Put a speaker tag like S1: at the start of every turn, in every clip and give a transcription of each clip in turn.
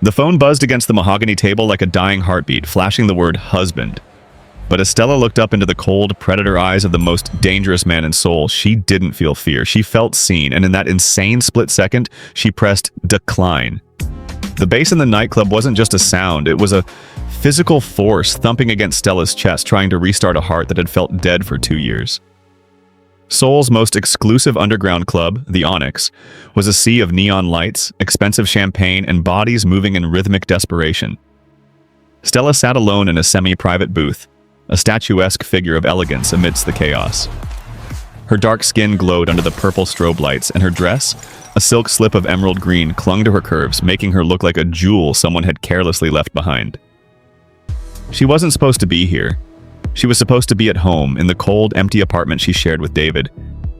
S1: The phone buzzed against the mahogany table like a dying heartbeat, flashing the word husband. But as Stella looked up into the cold, predator eyes of the most dangerous man in Seoul, she didn't feel fear. She felt seen, and in that insane split second, she pressed decline. The bass in the nightclub wasn't just a sound, it was a physical force thumping against Stella's chest, trying to restart a heart that had felt dead for 2 years. Seoul's most exclusive underground club, the Onyx, was a sea of neon lights, expensive champagne, and bodies moving in rhythmic desperation. Stella sat alone in a semi-private booth, a statuesque figure of elegance amidst the chaos. Her dark skin glowed under the purple strobe lights, and her dress, a silk slip of emerald green, clung to her curves, making her look like a jewel someone had carelessly left behind. She wasn't supposed to be here. She was supposed to be at home, in the cold, empty apartment she shared with David,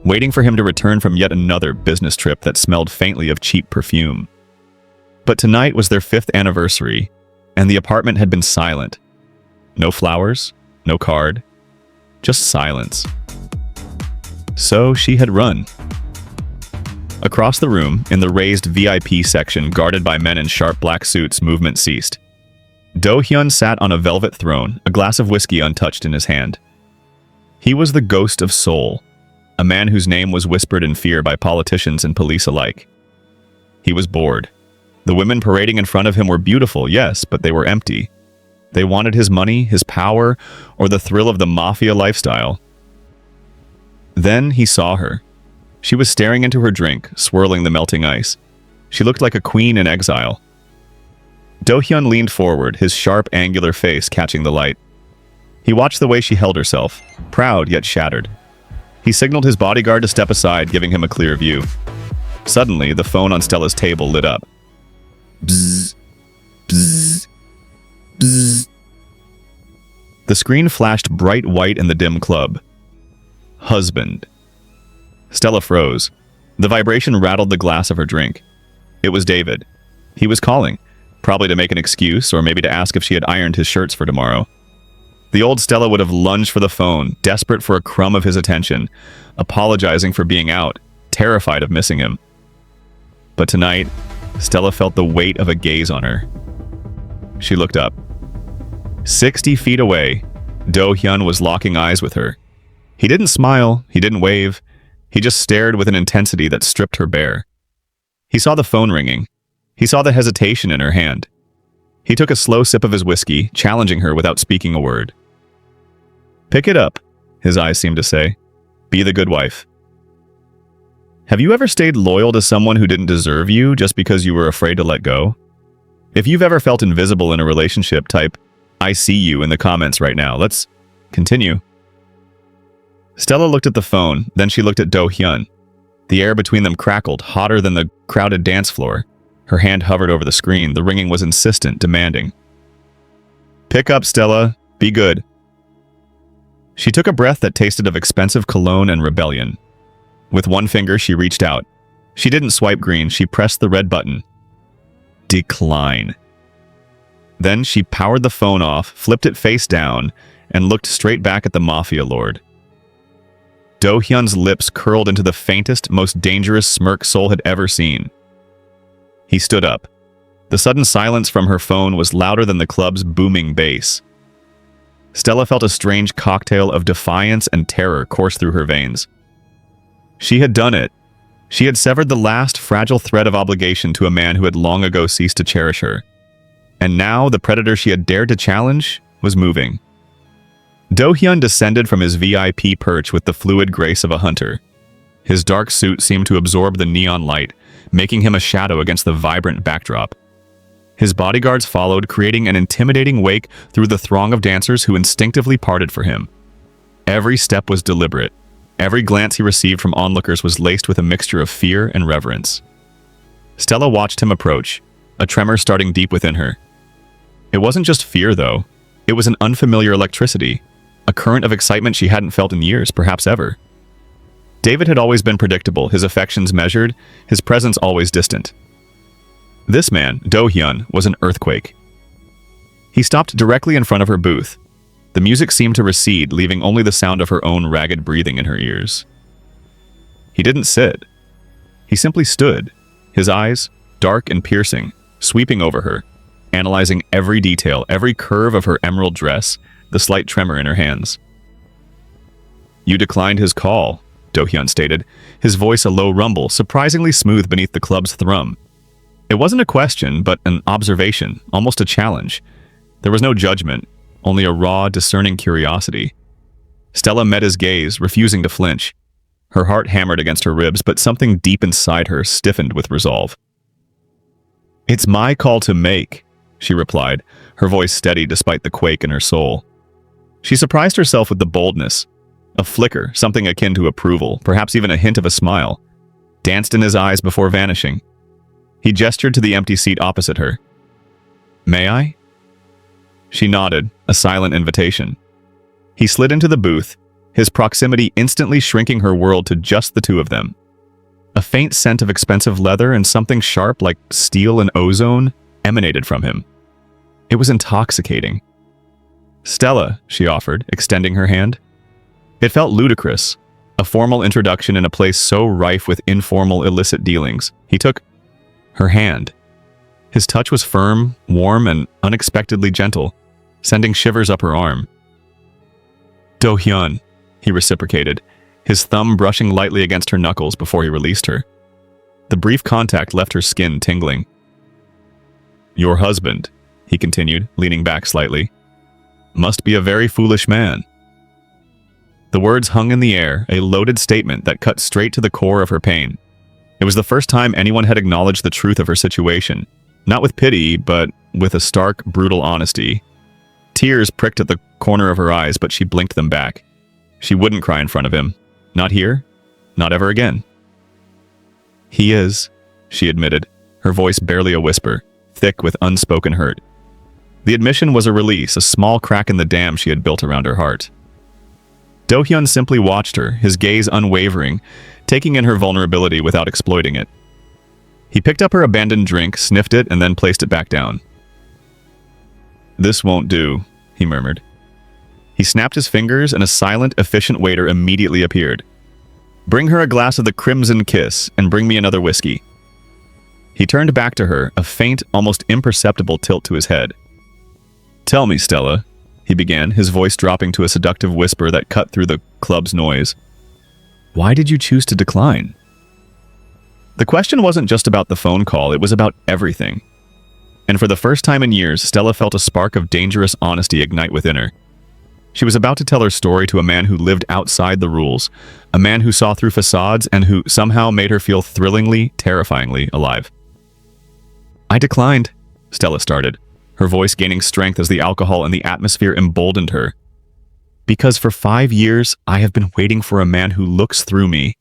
S1: waiting for him to return from yet another business trip that smelled faintly of cheap perfume. But tonight was their 5th anniversary, and the apartment had been silent. No flowers, no card, just silence. So she had run. Across the room, in the raised VIP section guarded by men in sharp black suits, movement ceased. Do-hyun sat on a velvet throne, a glass of whiskey untouched in his hand. He was the ghost of Seoul, a man whose name was whispered in fear by politicians and police alike. He was bored. The women parading in front of him were beautiful, yes, but they were empty. They wanted his money, his power, or the thrill of the mafia lifestyle. Then he saw her. She was staring into her drink, swirling the melting ice. She looked like a queen in exile. Do-hyun leaned forward, his sharp, angular face catching the light. He watched the way she held herself, proud yet shattered. He signaled his bodyguard to step aside, giving him a clear view. Suddenly, the phone on Stella's table lit up. Bzzz. Bzzz. Bzzz. The screen flashed bright white in the dim club. Husband. Stella froze. The vibration rattled the glass of her drink. It was David. He was calling, probably to make an excuse or maybe to ask if she had ironed his shirts for tomorrow. The old Stella would have lunged for the phone, desperate for a crumb of his attention, apologizing for being out, terrified of missing him. But tonight, Stella felt the weight of a gaze on her. She looked up. 60 feet away, Do-hyun was locking eyes with her. He didn't smile, he didn't wave, he just stared with an intensity that stripped her bare. He saw the phone ringing. He saw the hesitation in her hand. He took a slow sip of his whiskey, challenging her without speaking a word. "Pick it up," his eyes seemed to say. "Be the good wife." Have you ever stayed loyal to someone who didn't deserve you just because you were afraid to let go? If you've ever felt invisible in a relationship, type, "I see you" in the comments right now. Let's continue. Stella looked at the phone, then she looked at Do-hyun. The air between them crackled, hotter than the crowded dance floor. Her hand hovered over the screen. The ringing was insistent, demanding. "Pick up, Stella. Be good." She took a breath that tasted of expensive cologne and rebellion. With one finger, she reached out. She didn't swipe green, she pressed the red button. Decline. Then she powered the phone off, flipped it face down, and looked straight back at the mafia lord. Do-hyun's lips curled into the faintest, most dangerous smirk Seoul had ever seen. He stood up. The sudden silence from her phone was louder than the club's booming bass. Stella felt a strange cocktail of defiance and terror course through her veins. She had done it. She had severed the last fragile thread of obligation to a man who had long ago ceased to cherish her. And now the predator she had dared to challenge was moving. Do-hyun descended from his VIP perch with the fluid grace of a hunter. His dark suit seemed to absorb the neon light, making him a shadow against the vibrant backdrop. His bodyguards followed, creating an intimidating wake through the throng of dancers who instinctively parted for him. Every step was deliberate. Every glance he received from onlookers was laced with a mixture of fear and reverence. Stella watched him approach, a tremor starting deep within her. It wasn't just fear, though. It was an unfamiliar electricity, a current of excitement she hadn't felt in years, perhaps ever. David had always been predictable, his affections measured, his presence always distant. This man, Do-hyun, was an earthquake. He stopped directly in front of her booth. The music seemed to recede, leaving only the sound of her own ragged breathing in her ears. He didn't sit. He simply stood, his eyes, dark and piercing, sweeping over her, analyzing every detail, every curve of her emerald dress, the slight tremor in her hands. "You declined his call," Do-hyun stated, his voice a low rumble, surprisingly smooth beneath the club's thrum. It wasn't a question, but an observation, almost a challenge. There was no judgment, only a raw, discerning curiosity. Stella met his gaze, refusing to flinch. Her heart hammered against her ribs, but something deep inside her stiffened with resolve. "It's my call to make," she replied, her voice steady despite the quake in her soul. She surprised herself with the boldness. A flicker, something akin to approval, perhaps even a hint of a smile, danced in his eyes before vanishing. He gestured to the empty seat opposite her. "May I?" She nodded, a silent invitation. He slid into the booth, his proximity instantly shrinking her world to just the two of them. A faint scent of expensive leather and something sharp like steel and ozone emanated from him. It was intoxicating. "Stella," she offered, extending her hand. It felt ludicrous, a formal introduction in a place so rife with informal illicit dealings. He took her hand. His touch was firm, warm, and unexpectedly gentle, sending shivers up her arm. "Do-hyun," he reciprocated, his thumb brushing lightly against her knuckles before he released her. The brief contact left her skin tingling. "Your husband," he continued, leaning back slightly, "must be a very foolish man." The words hung in the air, a loaded statement that cut straight to the core of her pain. It was the first time anyone had acknowledged the truth of her situation, not with pity, but with a stark, brutal honesty. Tears pricked at the corner of her eyes, but she blinked them back. She wouldn't cry in front of him. Not here, not ever again. "He is," she admitted, her voice barely a whisper, thick with unspoken hurt. The admission was a release, a small crack in the dam she had built around her heart. Do-hyun simply watched her, his gaze unwavering, taking in her vulnerability without exploiting it. He picked up her abandoned drink, sniffed it, and then placed it back down. "This won't do," he murmured. He snapped his fingers, and a silent, efficient waiter immediately appeared. "Bring her a glass of the Crimson Kiss, and bring me another whiskey." He turned back to her, a faint, almost imperceptible tilt to his head. "Tell me, Stella," he began, his voice dropping to a seductive whisper that cut through the club's noise. "Why did you choose to decline?" The question wasn't just about the phone call, it was about everything. And for the first time in years, Stella felt a spark of dangerous honesty ignite within her. She was about to tell her story to a man who lived outside the rules, a man who saw through facades and who somehow made her feel thrillingly, terrifyingly alive. "I declined," Stella started, her voice gaining strength as the alcohol and the atmosphere emboldened her. "Because for 5 years, I have been waiting for a man who looks through me.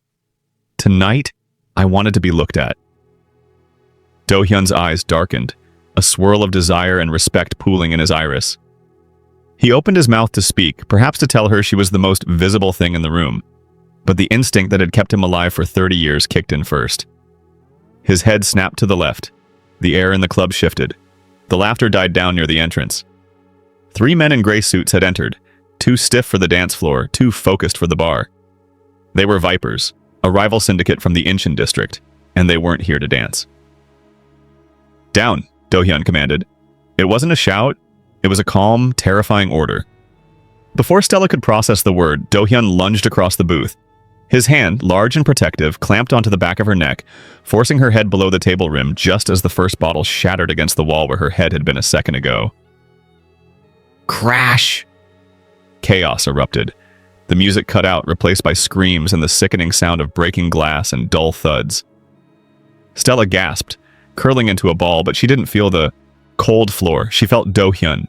S1: Tonight, I wanted to be looked at." Do-hyun's eyes darkened, a swirl of desire and respect pooling in his iris. He opened his mouth to speak, perhaps to tell her she was the most visible thing in the room, but the instinct that had kept him alive for 30 years kicked in first. His head snapped to the left. The air in the club shifted. The laughter died down near the entrance. 3 men in gray suits had entered, too stiff for the dance floor, too focused for the bar. They were Vipers, a rival syndicate from the Incheon district, and they weren't here to dance. "Down," Do-hyun commanded. It wasn't a shout, it was a calm, terrifying order. Before Stella could process the word, Do-hyun lunged across the booth. His hand, large and protective, clamped onto the back of her neck, forcing her head below the table rim just as the first bottle shattered against the wall where her head had been a second ago. Crash! Chaos erupted. The music cut out, replaced by screams and the sickening sound of breaking glass and dull thuds. Stella gasped, curling into a ball, but she didn't feel the cold floor. She felt Do-hyun.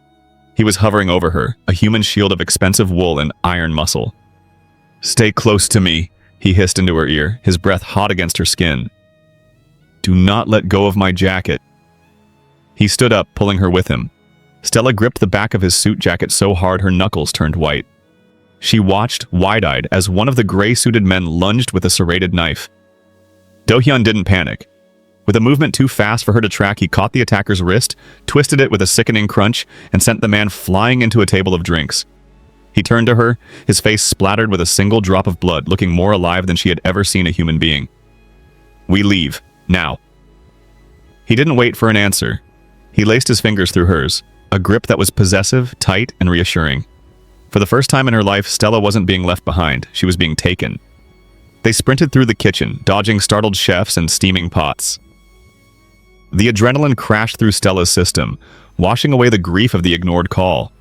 S1: He was hovering over her, a human shield of expensive wool and iron muscle. "Stay close to me," he hissed into her ear, his breath hot against her skin. "Do not let go of my jacket." He stood up, pulling her with him. Stella gripped the back of his suit jacket so hard her knuckles turned white. She watched, wide-eyed, as one of the gray-suited men lunged with a serrated knife. Do-hyun didn't panic. With a movement too fast for her to track, he caught the attacker's wrist, twisted it with a sickening crunch, and sent the man flying into a table of drinks. He turned to her, his face splattered with a single drop of blood, looking more alive than she had ever seen a human being. "We leave, now." He didn't wait for an answer. He laced his fingers through hers, a grip that was possessive, tight, and reassuring. For the first time in her life, Stella wasn't being left behind. She was being taken. They sprinted through the kitchen, dodging startled chefs and steaming pots. The adrenaline crashed through Stella's system, washing away the grief of the ignored call.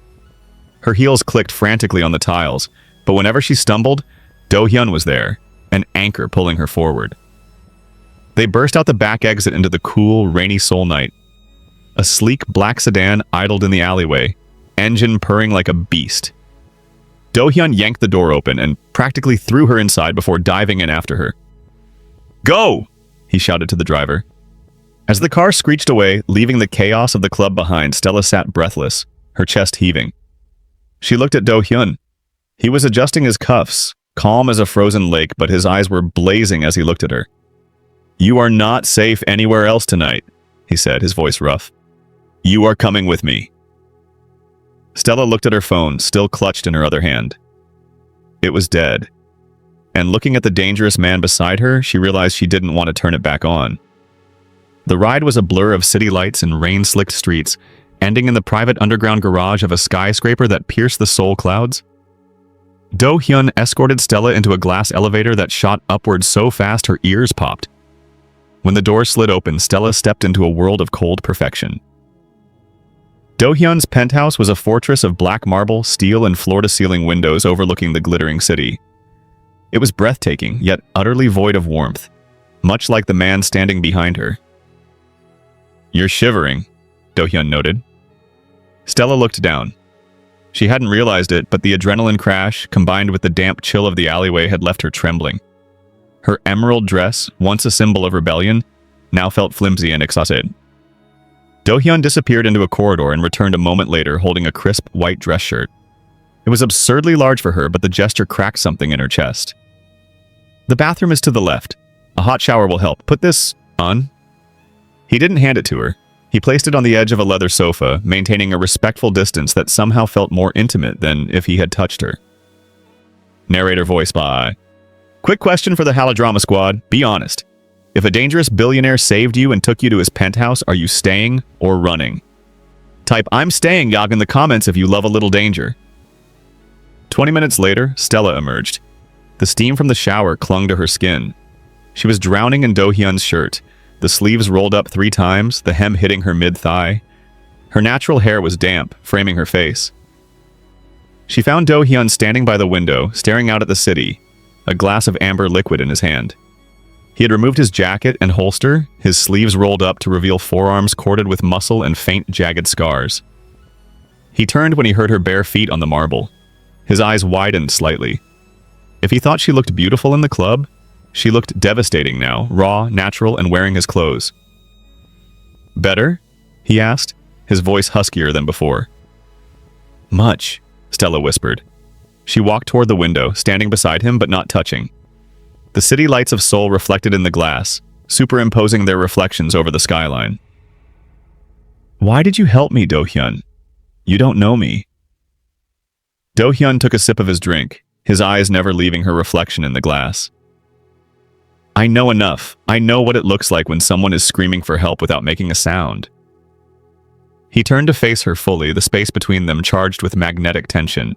S1: Her heels clicked frantically on the tiles, but whenever she stumbled, Do-hyun was there, an anchor pulling her forward. They burst out the back exit into the cool, rainy Seoul night. A sleek black sedan idled in the alleyway, engine purring like a beast. Do-hyun yanked the door open and practically threw her inside before diving in after her. "Go!" he shouted to the driver. As the car screeched away, leaving the chaos of the club behind, Stella sat breathless, her chest heaving. She looked at Do-hyun. He was adjusting his cuffs, calm as a frozen lake, but his eyes were blazing as he looked at her. "You are not safe anywhere else tonight," he said, his voice rough. "You are coming with me." Stella looked at her phone, still clutched in her other hand. It was dead. And looking at the dangerous man beside her, she realized she didn't want to turn it back on. The ride was a blur of city lights and rain-slicked streets, ending in the private underground garage of a skyscraper that pierced the Seoul clouds. Do-hyun escorted Stella into a glass elevator that shot upward so fast her ears popped. When the door slid open, Stella stepped into a world of cold perfection. Do-hyun's penthouse was a fortress of black marble, steel, and floor-to-ceiling windows overlooking the glittering city. It was breathtaking, yet utterly void of warmth, much like the man standing behind her. "You're shivering," Do-hyun noted. Stella looked down. She hadn't realized it, but the adrenaline crash, combined with the damp chill of the alleyway, had left her trembling. Her emerald dress, once a symbol of rebellion, now felt flimsy and exhausted. Do-hyun disappeared into a corridor and returned a moment later holding a crisp white dress shirt. It was absurdly large for her, but the gesture cracked something in her chest. "The bathroom is to the left. A hot shower will help. Put this on." He didn't hand it to her. He placed it on the edge of a leather sofa, maintaining a respectful distance that somehow felt more intimate than if he had touched her. Narrator voice by... Quick question for the Halodrama Squad. Be honest. If a dangerous billionaire saved you and took you to his penthouse, are you staying or running? Type "I'm staying" Yag in the comments if you love a little danger. 20 minutes later, Stella emerged. The steam from the shower clung to her skin. She was drowning in Do-hyun's shirt, the sleeves rolled up 3 times, the hem hitting her mid-thigh. Her natural hair was damp, framing her face. She found Do-hyun standing by the window, staring out at the city, a glass of amber liquid in his hand. He had removed his jacket and holster, his sleeves rolled up to reveal forearms corded with muscle and faint, jagged scars. He turned when he heard her bare feet on the marble. His eyes widened slightly. If he thought she looked beautiful in the club, she looked devastating now, raw, natural, and wearing his clothes. "Better?" he asked, his voice huskier than before. "Much," Stella whispered. She walked toward the window, standing beside him but not touching. The city lights of Seoul reflected in the glass, superimposing their reflections over the skyline. "Why did you help me, Do-hyun? You don't know me." Do-hyun took a sip of his drink, his eyes never leaving her reflection in the glass. "I know enough. I know what it looks like when someone is screaming for help without making a sound." He turned to face her fully, the space between them charged with magnetic tension.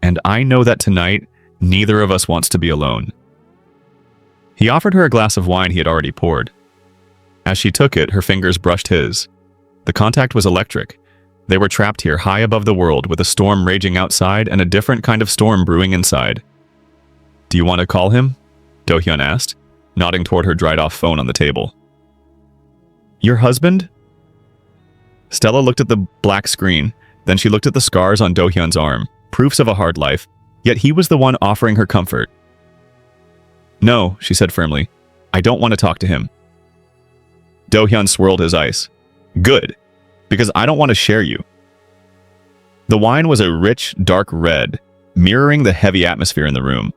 S1: "And I know that tonight, neither of us wants to be alone." He offered her a glass of wine he had already poured. As she took it, her fingers brushed his. The contact was electric. They were trapped here high above the world, with a storm raging outside and a different kind of storm brewing inside. "Do you want to call him?" Do-hyun asked, nodding toward her dried-off phone on the table. "Your husband?" Stella looked at the black screen, then she looked at the scars on Do-hyun's arm, proofs of a hard life, yet he was the one offering her comfort. "No," she said firmly. "I don't want to talk to him." Do-hyun swirled his ice. "Good, because I don't want to share you." The wine was a rich, dark red, mirroring the heavy atmosphere in the room.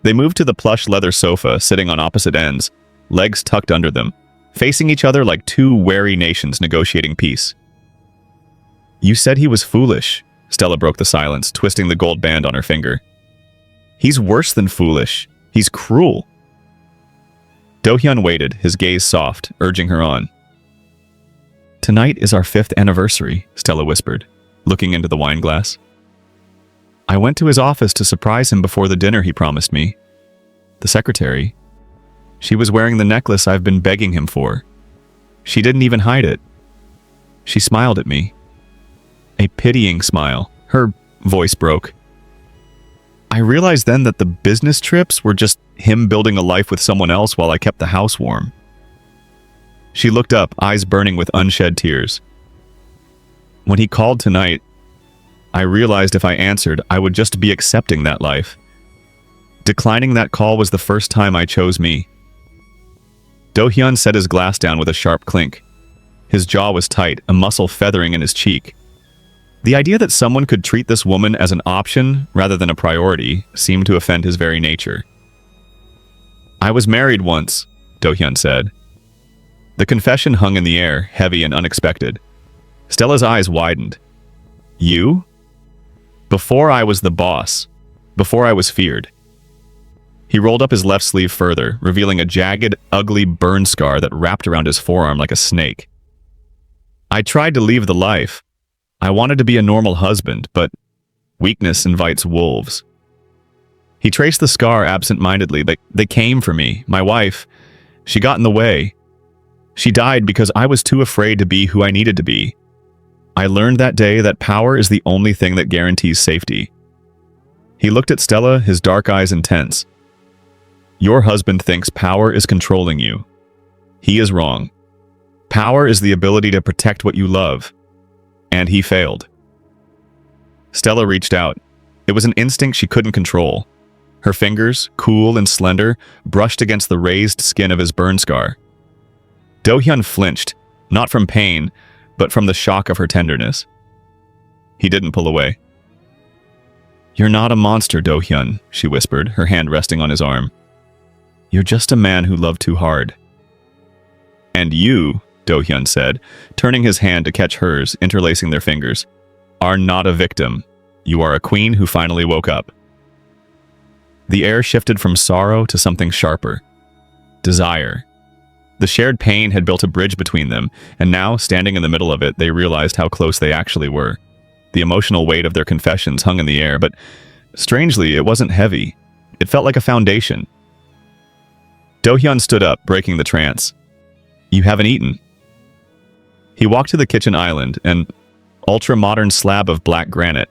S1: They moved to the plush leather sofa, sitting on opposite ends, legs tucked under them, facing each other like 2 wary nations negotiating peace. "You said he was foolish," Stella broke the silence, twisting the gold band on her finger. "He's worse than foolish. He's cruel." Do-hyun waited, his gaze soft, urging her on. Tonight is our 5th anniversary, Stella whispered, looking into the wine glass. I went to his office to surprise him before the dinner he promised me. The secretary. She was wearing the necklace I've been begging him for. She didn't even hide it. She smiled at me. A pitying smile. Her voice broke. I realized then that the business trips were just him building a life with someone else while I kept the house warm. She looked up, eyes burning with unshed tears. When he called tonight, I realized if I answered, I would just be accepting that life. Declining that call was the first time I chose me. Do-hyun set his glass down with a sharp clink. His jaw was tight, a muscle feathering in his cheek. The idea that someone could treat this woman as an option rather than a priority seemed to offend his very nature. I was married once, Do-hyun said. The confession hung in the air, heavy and unexpected. Stella's eyes widened. You? Before I was the boss. Before I was feared. He rolled up his left sleeve further, revealing a jagged, ugly burn scar that wrapped around his forearm like a snake. I tried to leave the life. I wanted to be a normal husband, but weakness invites wolves. He traced the scar absent-mindedly. They came for me. My wife. She got in the way. She died because I was too afraid to be who I needed to be. I learned that day that power is the only thing that guarantees safety. He looked at Stella, his dark eyes intense. Your husband thinks power is controlling you. He is wrong. Power is the ability to protect what you love. And he failed. Stella reached out. It was an instinct she couldn't control. Her fingers, cool and slender, brushed against the raised skin of his burn scar. Do-hyun flinched, not from pain, but from the shock of her tenderness. He didn't pull away. You're not a monster, Do-hyun, she whispered, her hand resting on his arm. You're just a man who loved too hard. And you, Do-hyun said, turning his hand to catch hers, interlacing their fingers, are not a victim. You are a queen who finally woke up. The air shifted from sorrow to something sharper. Desire. The shared pain had built a bridge between them, and now, standing in the middle of it, they realized how close they actually were. The emotional weight of their confessions hung in the air, but strangely, it wasn't heavy. It felt like a foundation. Do-hyun stood up, breaking the trance. You haven't eaten. He walked to the kitchen island, an ultra-modern slab of black granite.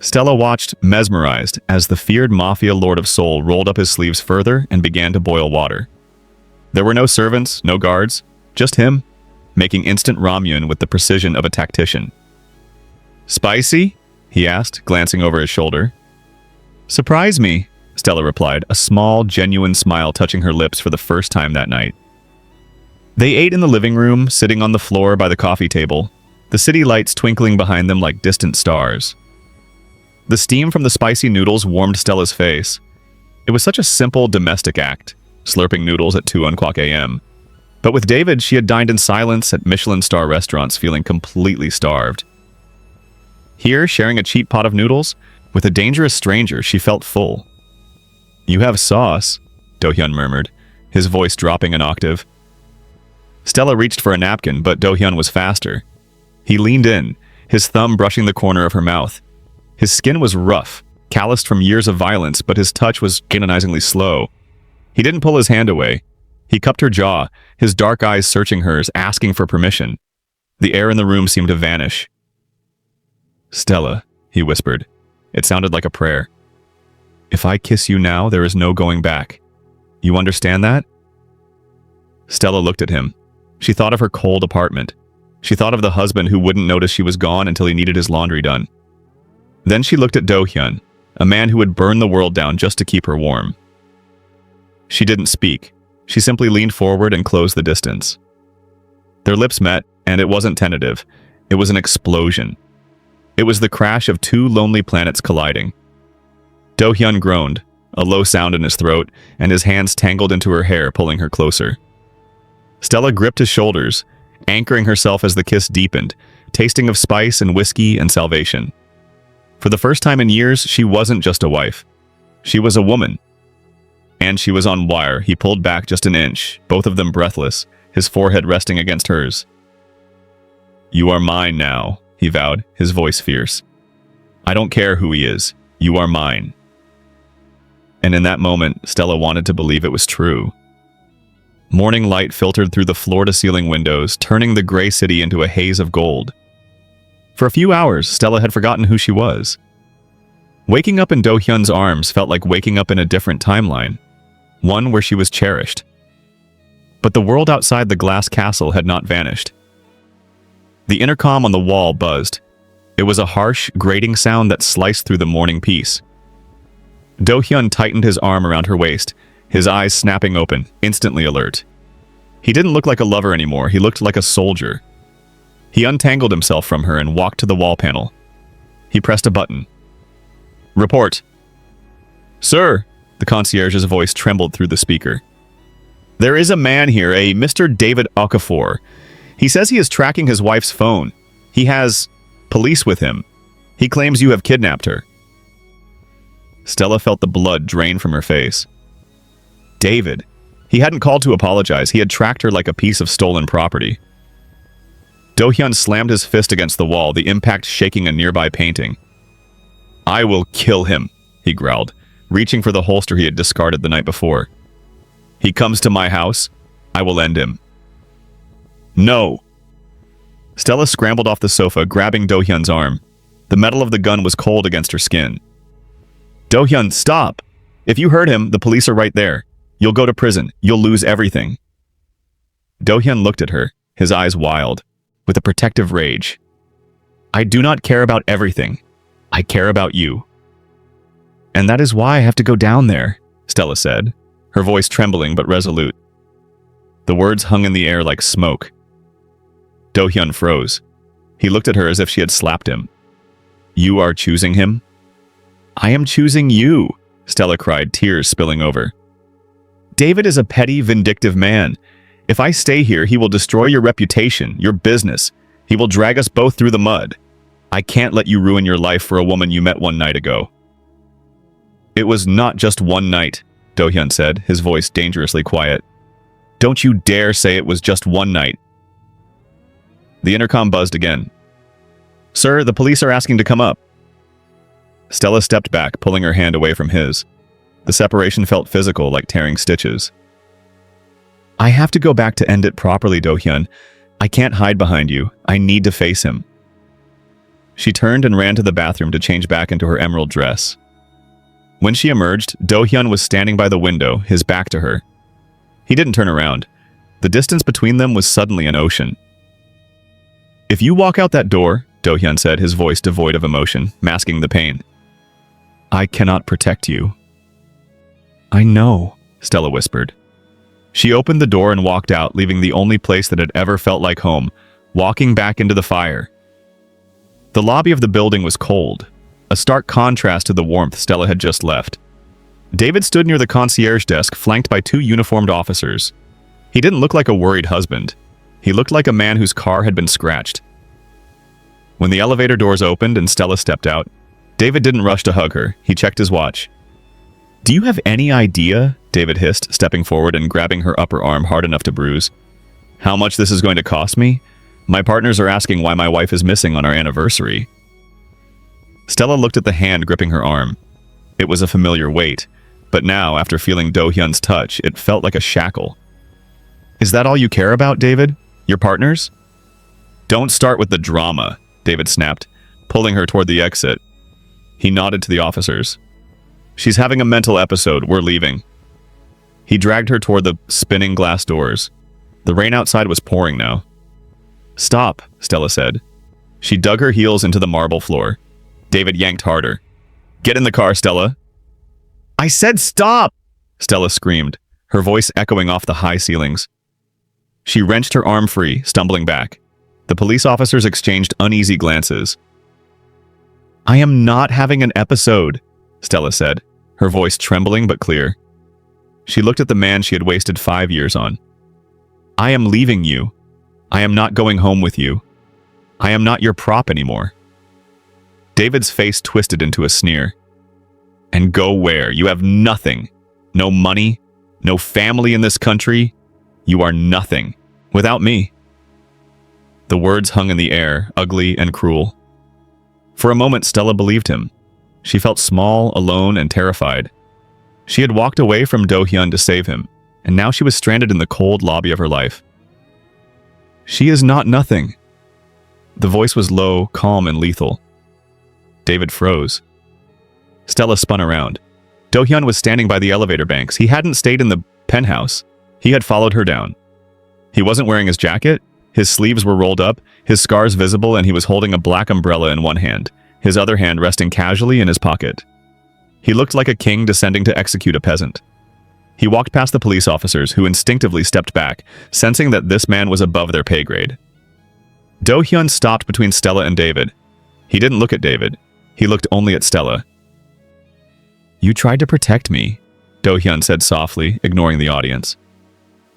S1: Stella watched, mesmerized, as the feared mafia lord of Seoul rolled up his sleeves further and began to boil water. There were no servants, no guards, just him, making instant ramyun with the precision of a tactician. Spicy? He asked, glancing over his shoulder. Surprise me, Stella replied, a small, genuine smile touching her lips for the first time that night. They ate in the living room, sitting on the floor by the coffee table, the city lights twinkling behind them like distant stars. The steam from the spicy noodles warmed Stella's face. It was such a simple domestic act, slurping noodles at 2:00 a.m. But with David, she had dined in silence at Michelin star restaurants, feeling completely starved. Here, sharing a cheap pot of noodles, with a dangerous stranger, she felt full. You have sauce, Do-hyun murmured, his voice dropping an octave. Stella reached for a napkin, but Do-hyun was faster. He leaned in, his thumb brushing the corner of her mouth. His skin was rough, calloused from years of violence, but his touch was agonizingly slow. He didn't pull his hand away. He cupped her jaw, his dark eyes searching hers, asking for permission. The air in the room seemed to vanish. Stella, he whispered. It sounded like a prayer. If I kiss you now, there is no going back. You understand that? Stella looked at him. She thought of her cold apartment. She thought of the husband who wouldn't notice she was gone until he needed his laundry done. Then she looked at Do-hyun, a man who would burn the world down just to keep her warm. She didn't speak. She simply leaned forward and closed the distance. Their lips met, and it wasn't tentative. It was an explosion. It was the crash of two lonely planets colliding. Do-hyun groaned, a low sound in his throat, and his hands tangled into her hair, pulling her closer. Stella gripped his shoulders, anchoring herself as the kiss deepened, tasting of spice and whiskey and salvation. For the first time in years, she wasn't just a wife. She was a woman. And she was on wire. He pulled back just an inch, both of them breathless, his forehead resting against hers. You are mine now, he vowed, his voice fierce. I don't care who he is. You are mine. And in that moment, Stella wanted to believe it was true. Morning light filtered through the floor-to-ceiling windows, turning the gray city into a haze of gold. For a few hours, Stella had forgotten who she was. Waking up in Do-hyun's arms felt like waking up in a different timeline, one where she was cherished. But the world outside the glass castle had not vanished. The intercom on the wall buzzed. It was a harsh, grating sound that sliced through the morning peace. Do-hyun tightened his arm around her waist, his eyes snapping open, instantly alert. He didn't look like a lover anymore, he looked like a soldier. He untangled himself from her and walked to the wall panel. He pressed a button. Report. Sir, the concierge's voice trembled through the speaker. There is a man here, a Mr. David Okafor. He says he is tracking his wife's phone. He has police with him. He claims you have kidnapped her. Stella felt the blood drain from her face. David. He hadn't called to apologize. He had tracked her like a piece of stolen property. Do-hyun slammed his fist against the wall, the impact shaking a nearby painting. I will kill him, he growled, reaching for the holster he had discarded the night before. He comes to my house, I will end him. No. Stella scrambled off the sofa, grabbing Do-hyun's arm. The metal of the gun was cold against her skin. Do-hyun, stop! If you hurt him, the police are right there. You'll go to prison. You'll lose everything. Do-hyun looked at her, his eyes wild, with a protective rage. I do not care about everything. I care about you. And that is why I have to go down there, Stella said, her voice trembling but resolute. The words hung in the air like smoke. Do-hyun froze. He looked at her as if she had slapped him. You are choosing him? I am choosing you, Stella cried, tears spilling over. David is a petty, vindictive man. If I stay here, he will destroy your reputation, your business. He will drag us both through the mud. I can't let you ruin your life for a woman you met one night ago. It was not just one night, Do-hyun said, his voice dangerously quiet. Don't you dare say it was just one night. The intercom buzzed again. Sir, the police are asking to come up. Stella stepped back, pulling her hand away from his. The separation felt physical, like tearing stitches. I have to go back to end it properly, Do-hyun. I can't hide behind you. I need to face him. She turned and ran to the bathroom to change back into her emerald dress. When she emerged, Do-hyun was standing by the window, his back to her. He didn't turn around. The distance between them was suddenly an ocean. If you walk out that door, Do-hyun said, his voice devoid of emotion, masking the pain. I cannot protect you. I know, Stella whispered. She opened the door and walked out, leaving the only place that had ever felt like home, walking back into the fire. The lobby of the building was cold, a stark contrast to the warmth Stella had just left. David stood near the concierge desk, flanked by two uniformed officers. He didn't look like a worried husband. He looked like a man whose car had been scratched. When the elevator doors opened and Stella stepped out, David didn't rush to hug her. He checked his watch. Do you have any idea, David hissed, stepping forward and grabbing her upper arm hard enough to bruise, how much this is going to cost me? My partners are asking why my wife is missing on our anniversary. Stella looked at the hand gripping her arm. It was a familiar weight, but now, after feeling Do-hyun's touch, it felt like a shackle. Is that all you care about, David? Your partners? Don't start with the drama, David snapped, pulling her toward the exit. He nodded to the officers. She's having a mental episode. We're leaving. He dragged her toward the spinning glass doors. The rain outside was pouring now. Stop, Stella said. She dug her heels into the marble floor. David yanked harder. Get in the car, Stella. I said stop, Stella screamed, her voice echoing off the high ceilings. She wrenched her arm free, stumbling back. The police officers exchanged uneasy glances. I am not having an episode, Stella said, her voice trembling but clear. She looked at the man she had wasted 5 years on. I am leaving you. I am not going home with you. I am not your prop anymore. David's face twisted into a sneer. And go where? You have nothing. No money, no family in this country. You are nothing. Without me. The words hung in the air, ugly and cruel. For a moment, Stella believed him. She felt small, alone, and terrified. She had walked away from Do-hyun to save him, and now she was stranded in the cold lobby of her life. She is not nothing. The voice was low, calm, and lethal. David froze. Stella spun around. Do-hyun was standing by the elevator banks. He hadn't stayed in the penthouse. He had followed her down. He wasn't wearing his jacket. His sleeves were rolled up, his scars visible, and he was holding a black umbrella in one hand, his other hand resting casually in his pocket. He looked like a king descending to execute a peasant. He walked past the police officers, who instinctively stepped back, sensing that this man was above their pay grade. Do-hyun stopped between Stella and David. He didn't look at David. He looked only at Stella. "You tried to protect me," Do-hyun said softly, ignoring the audience.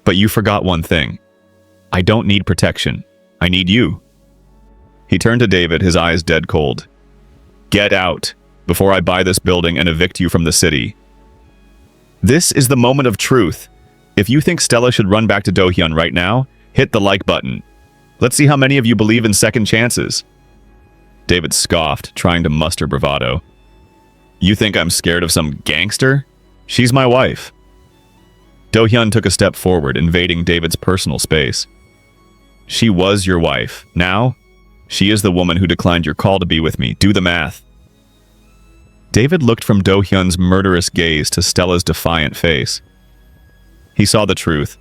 S1: "But you forgot one thing. I don't need protection. I need you." He turned to David, his eyes dead cold. "Get out, before I buy this building and evict you from the city." This is the moment of truth. If you think Stella should run back to Do-hyun right now, hit the like button. Let's see how many of you believe in second chances. David scoffed, trying to muster bravado. "You think I'm scared of some gangster? She's my wife." Do-hyun took a step forward, invading David's personal space. "She was your wife. Now, she is the woman who declined your call to be with me. Do the math." David looked from Do-hyun's murderous gaze to Stella's defiant face. He saw the truth.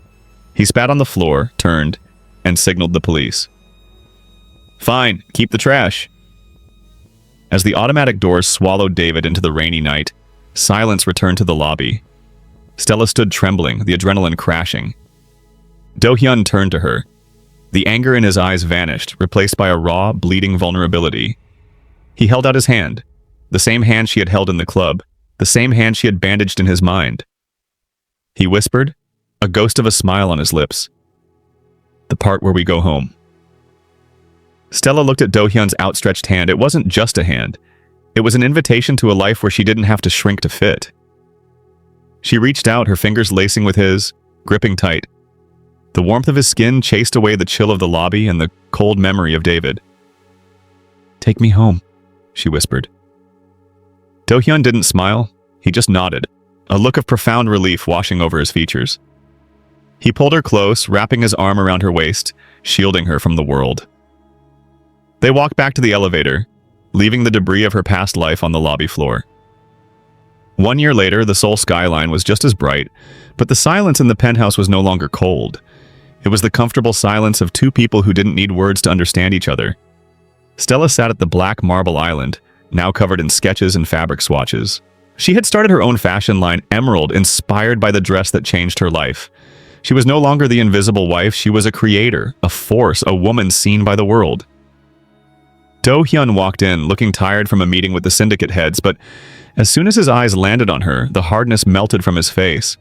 S1: He spat on the floor, turned, and signaled the police. "Fine, keep the trash." As the automatic doors swallowed David into the rainy night, silence returned to the lobby. Stella stood trembling, the adrenaline crashing. Do-hyun turned to her. The anger in his eyes vanished, replaced by a raw, bleeding vulnerability. He held out his hand, the same hand she had held in the club, the same hand she had bandaged in his mind. He whispered, a ghost of a smile on his lips. "The part where we go home." Stella looked at Do-hyun's outstretched hand. It wasn't just a hand. It was an invitation to a life where she didn't have to shrink to fit. She reached out, her fingers lacing with his, gripping tight. The warmth of his skin chased away the chill of the lobby and the cold memory of David. "Take me home," she whispered. Do-hyun didn't smile. He just nodded, a look of profound relief washing over his features. He pulled her close, wrapping his arm around her waist, shielding her from the world. They walked back to the elevator, leaving the debris of her past life on the lobby floor. 1 year later, the Seoul skyline was just as bright, but the silence in the penthouse was no longer cold. It was the comfortable silence of two people who didn't need words to understand each other. Stella sat at the black marble island, now covered in sketches and fabric swatches. She had started her own fashion line, Emerald, inspired by the dress that changed her life. She was no longer the invisible wife, she was a creator, a force, a woman seen by the world. Do-hyun walked in, looking tired from a meeting with the syndicate heads, but as soon as his eyes landed on her, the hardness melted from his face.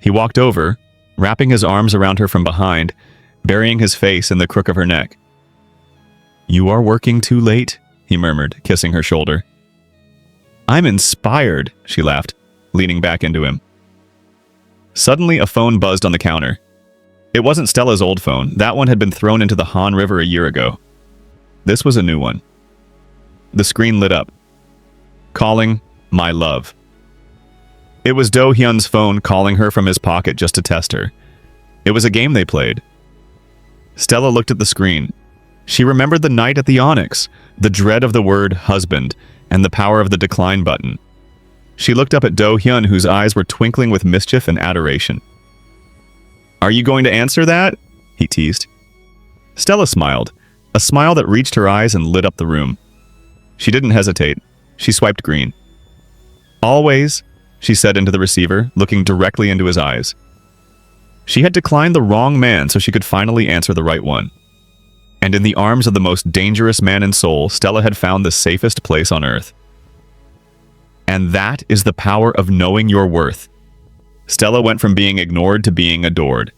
S1: He walked over, wrapping his arms around her from behind, burying his face in the crook of her neck. "You are working too late," he murmured, kissing her shoulder. "I'm inspired," she laughed, leaning back into him. Suddenly, a phone buzzed on the counter. It wasn't Stella's old phone. That one had been thrown into the Han River a year ago. This was a new one. The screen lit up. Calling, my love. It was Do-hyun's phone calling her from his pocket just to test her. It was a game they played. Stella looked at the screen. She remembered the night at the Onyx, the dread of the word husband, and the power of the decline button. She looked up at Do-hyun, whose eyes were twinkling with mischief and adoration. "Are you going to answer that?" he teased. Stella smiled, a smile that reached her eyes and lit up the room. She didn't hesitate. She swiped green. "Always," she said into the receiver, looking directly into his eyes. She had declined the wrong man so she could finally answer the right one. And in the arms of the most dangerous man in Seoul, Stella had found the safest place on earth. And that is the power of knowing your worth. Stella went from being ignored to being adored.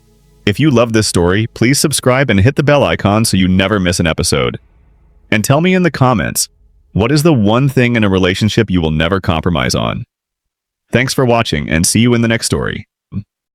S1: If you love this story, please subscribe and hit the bell icon so you never miss an episode. And tell me in the comments, what is the one thing in a relationship you will never compromise on? Thanks for watching, and see you in the next story.